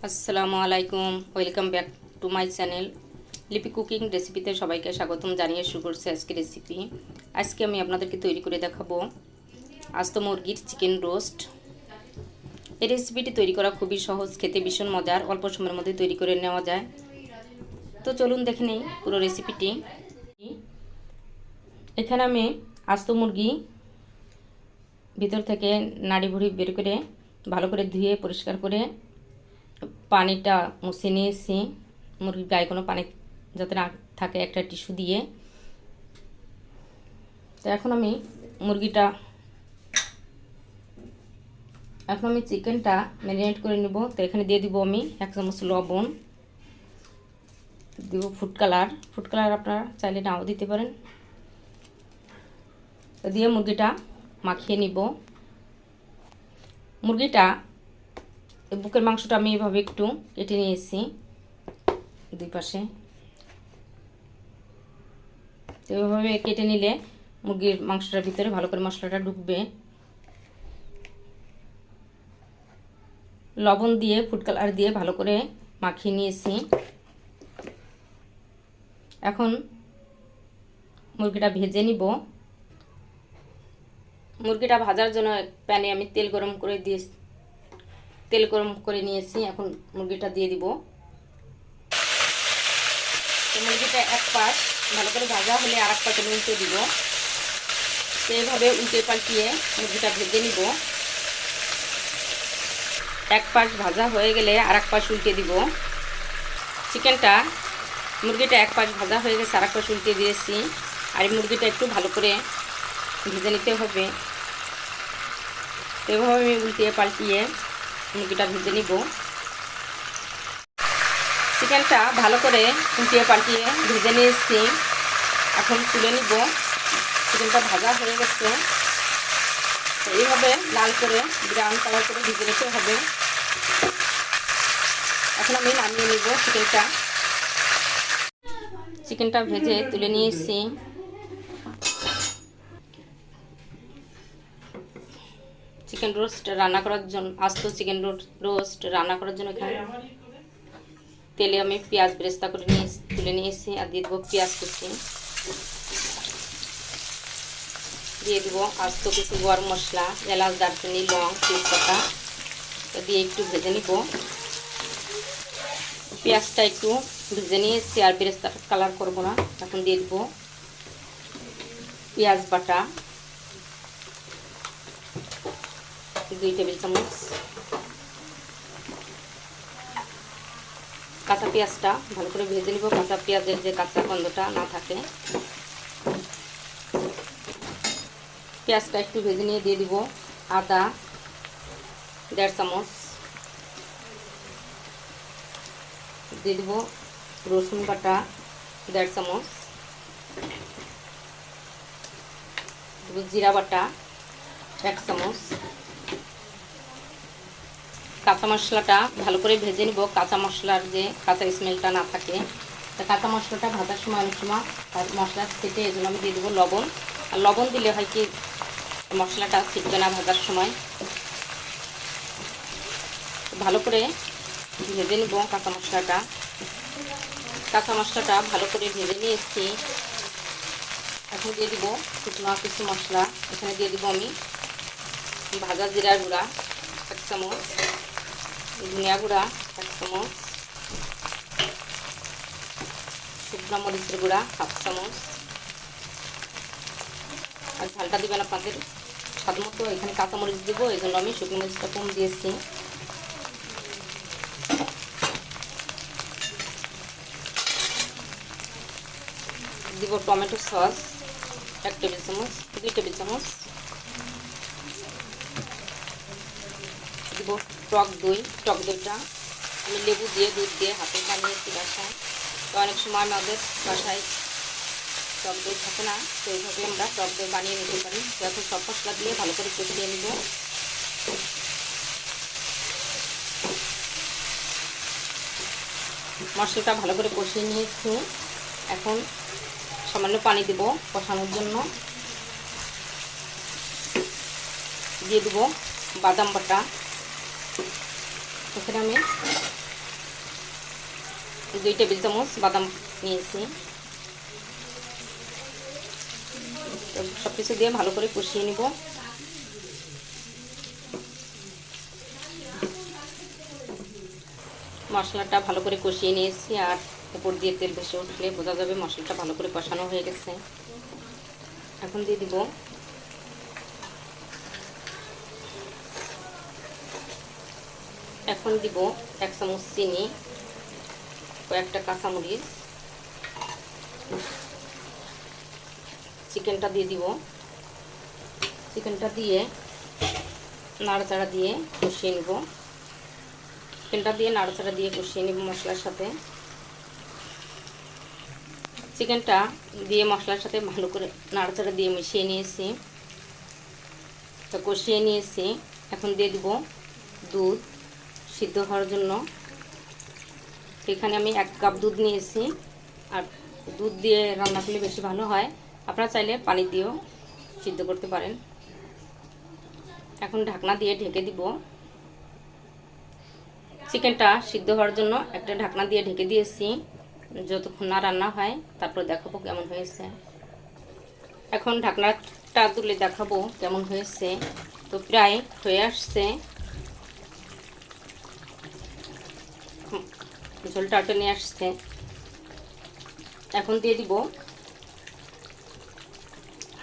আসসালামু আলাইকুম, welcome back to my channel লিপি কুকিং রেসিপিতে সবাইকে স্বাগতম জানিয়ে শুরু করছি আজকে রেসিপি। আজকে আমি আপনাদেরকে তৈরি করে দেখাবো আস্ত মুরগির চিকেন রোস্ট। এই রেসিপিটি তৈরি করা খুবই সহজ, খেতে ভীষণ মজার, অল্প সময়ের মধ্যে তৈরি করে নেওয়া যায়। তো চলুন দেখে নেই পুরো রেসিপিটি। এখানে আমি আস্ত মুরগি ভিতর থেকে নাড়ি ভুড়ি বের করে ভালো করে ধুয়ে পরিষ্কার করে পানিটা মুছে নিয়েছি। মুরগির গায়ে কোনো পানি যাতে না থাকে একটা টিস্যু দিয়ে। তো এখন আমি চিকেনটা ম্যারিনেট করে নেব। তো এখানে দিয়ে দিব আমি 1 চামচ লবণ, দিব ফুড কালার আপনারা চাইলে নাও দিতে পারেন। তো দিয়ে মুরগিটা মাখিয়ে নিব। মুরগিটা বুকের মাংসটা আমি এভাবে একটু কেটে নিয়েছি দুই পাশে। তো এভাবে কেটে নিলে মুরগির মাংসটার ভিতরে ভালো করে মশলাটা ঢুকবে। লবণ দিয়ে ফুড কালার দিয়ে ভালো করে মাখিয়ে নিয়েছি। এখন মুরগিটা ভেজে নিব। মুরগিটা ভাজার জন্য প্যানে আমি তেল গরম করে নিয়েছি। এখন মুরগিটা দিয়ে দিব। তো মুরগিটা এক পাশ ভালো করে ভাজা হলে আর এক পাশে উল্টে দিব। তো এইভাবে উল্টে পাল্টিয়ে মুরগিটা ভেজে নিব। এক পাশ ভাজা হয়ে গেলে আর এক পাশ উল্টে দিব। মুরগিটা এক পাশ ভাজা হয়ে গেছে, আর এক পাশ উল্টে দিয়েছি। আর এই মুরগিটা একটু ভালো করে ভেজে নিতে হবে। তো এভাবে আমি উল্টিয়ে পাল্টিয়ে মুরগিটা ভেজে নিব। চিকেনটা ভালো করে উল্টিয়ে পাল্টিয়ে ভেজে নিয়েছি। এখন তুলে নিব। চিকেনটা ভাজা হয়ে গেছে। এইভাবে লাল করে ব্রাউন কালার করে ভেজে নিতে হবে। এখন আমি নামিয়ে নিব। চিকেনটা ভেজে তুলে নিয়েছি। চিকেন রোস্ট রান্না করার জন্য এখানে তেলে আমি পেঁয়াজ বেরেস্তা করে তুলে নিয়েছি। আর দিয়ে দেবো পেঁয়াজ কুচি, দিয়ে দেবো আস্ত কিছু গরম মশলা, এলাচ, দারচিনি, লং, তেজপাতা দিয়ে একটু ভেজে নিব। পেঁয়াজটা একটু ভেজে নিয়েছি, আর বেরেস্তাটা কালার করবো না। এখন দিয়ে দেবো পেঁয়াজ বাটা 2 টেবিল চামচ। কাঁচা পেঁয়াজটা ভালো করে ভেজে নিব, কাঁচা পেঁয়াজের যে কাঁচা গন্ধটা না থাকে। পেঁয়াজটা একটু ভেজে নিয়ে দিয়ে দিব আদা 1.5 চামচ, দিয়ে দিব রসুন বাটা 1.5 চামচ, দেব জিরা বাটা 1 চামচ। কাঁচা মশলাটা ভালো করে ভেজে নিব, কাঁচা মশলার যে কাঁচা স্মেলটা না থাকে। তা কাঁচা মশলাটা ভাজার সময় অনেক সময় মশলা ছিটে, এই জন্য আমি দিয়ে দেবো লবণ। আর লবণ দিলে হয় কি মশলাটা ছিটবে না ভাজার সময়। ভালো করে ভেজে নিব কাঁচা মশলাটা ভালো করে ভেজে নিয়েছি। এখন দিয়ে দিব শুকনো কিছু মশলা। এখানে দিয়ে দিব আমি ভাজা জিরার গুঁড়া 1 চামচ, ধনিয়া গুঁড়া 1 চামচ, শুকনো মরিচের গুঁড়া 1/2 চামচ। আর ঝালটা দিবেন আপনাদের স্বাদ মতো। এখানে কাঁচামরিচ দেবো, এই জন্য আমি শুকনো মরিচটা কম দিয়েছি। দিব টমেটো সস 1 টেবিল চামচ, 2 টেবিল চামচ। দিব টক দইটা আমি লেবু দিয়ে দুধ দিয়ে হাতে বানিয়েছি বাসায়। তো অনেক সময় আমাদের বাসায় টক দই থাকে না, তো এইভাবে আমরা টক দই বানিয়ে নিতে পারি। এখন সব মশলা দিয়ে ভালো করে কষিয়ে নিব। মশলাটা ভালো করে কষিয়ে নিয়েছি। এখন সামান্য পানি দেব কষানোর জন্য। দিয়ে দেবো বাদাম বাটা। এখানে আমি 2 টেবিল চামচ বাদাম নিয়েছি। তো সব কিছু দিয়ে ভালো করে কষিয়ে নিব। মশলাটা ভালো করে কষিয়ে নিয়েছি, আর উপর দিয়ে তেল ভেসে উঠলে বোঝা যাবে মশলাটা ভালো করে কষানো হয়ে গেছে। এখন দিয়ে দিব এখন দিব 1 চামচ চিনি, কয়েকটা কাঁচামরিচ, চিকেনটা দিয়ে দিব। চিকেনটা দিয়ে নাড়াচাড়া দিয়ে কষিয়ে নিব। চিকেনটা দিয়ে নাড়াচাড়া দিয়ে কষিয়ে নিব মশলার সাথে। চিকেনটা দিয়ে মশলার সাথে ভালো করে নাড়াচাড়া দিয়ে মিশিয়ে নিয়েছি, তো কষিয়ে নিয়েছি। এখন দিয়ে দিব দুধ সিদ্ধ হওয়ার জন্য। এখানে আমি 1 কাপ দুধ নিয়েছি, আর দুধ দিয়ে রান্না করলে বেশি ভালো হয়। আপনারা চাইলে পানি দিয়েও সিদ্ধ করতে পারেন। এখন ঢাকনা দিয়ে ঢেকে দিব। চিকেনটা সিদ্ধ হওয়ার জন্য একটা ঢাকনা দিয়ে ঢেকে দিয়েছি, যতক্ষণ না রান্না হয়। তারপর দেখাবো কেমন হয়েছে। এখন ঢাকনাটা তুলে দেখাবো কেমন হয়েছে। তো প্রায় হয়ে আসছে, ঝোলটা টেনে আসছে। এখন দিয়ে দিব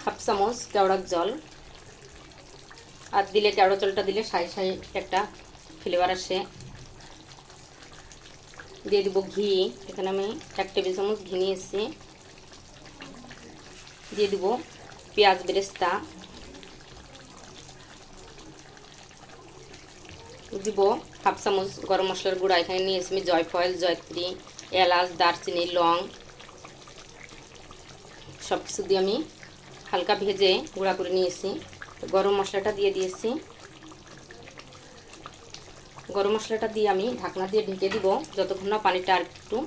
1/2 চামচ কেওড়ার জল। আর দিলে কেওড়া জলটা দিলে সাই সাই একটা ফ্লেভার আসে। দিয়ে দিব ঘি। এখানে আমি 1 টেবিল চামচ ঘি নিয়েছি। দিয়ে দিব পেঁয়াজ বেরেস্তা। দিব 1/2 চামচ গরম মশলার গুঁড়া। এখানে নিয়েছি আমি জয়ফল, জয়ত্রী, এলাচ, দারচিনি, লং সব কিছু দিয়ে আমি হালকা ভেজে গুঁড়া করে নিয়েছি। গরম মশলাটা দিয়ে দিয়েছি। গরম মশলাটা দিয়ে আমি ঢাকনা দিয়ে ঢেকে দিব যতক্ষণ না পানিটা আর একটু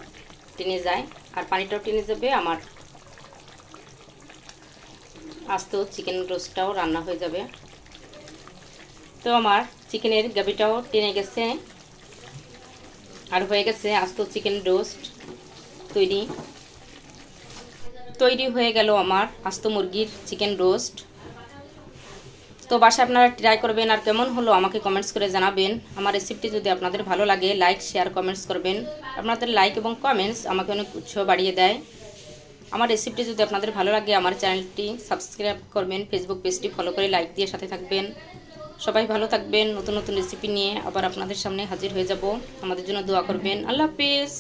টেনে যায়। আর পানিটাও টেনে যাবে, আমার আস্ত চিকেন রোস্টটাও রান্না হয়ে যাবে। তো আমার চিকেনের গ্রেভিটাও টেনে গেছে, আর হয়ে গেছে আস্ত চিকেন রোস্ট তৈরি হয়ে গেল আমার আস্ত মুরগির চিকেন রোস্ট। তো বাসায় আপনারা ট্রাই করবেন, আর কেমন হলো আমাকে কমেন্টস করে জানাবেন। আমার রেসিপিটি যদি আপনাদের ভালো লাগে লাইক, শেয়ার, কমেন্টস করবেন। আপনাদের লাইক এবং কমেন্টস আমাকে অনেক উৎসাহ বাড়িয়ে দেয়। আমার রেসিপিটি যদি আপনাদের ভালো লাগে আমার চ্যানেলটি সাবস্ক্রাইব করবেন, ফেসবুক পেজটি ফলো করে লাইক দিয়ে সাথে থাকবেন। সবাই ভালো থাকবেন। নতুন নতুন রেসিপি নিয়ে আবার আপনাদের সামনে হাজির হয়ে যাব। আমাদের জন্য দোয়া করবেন। আল্লাহ হাফেজ।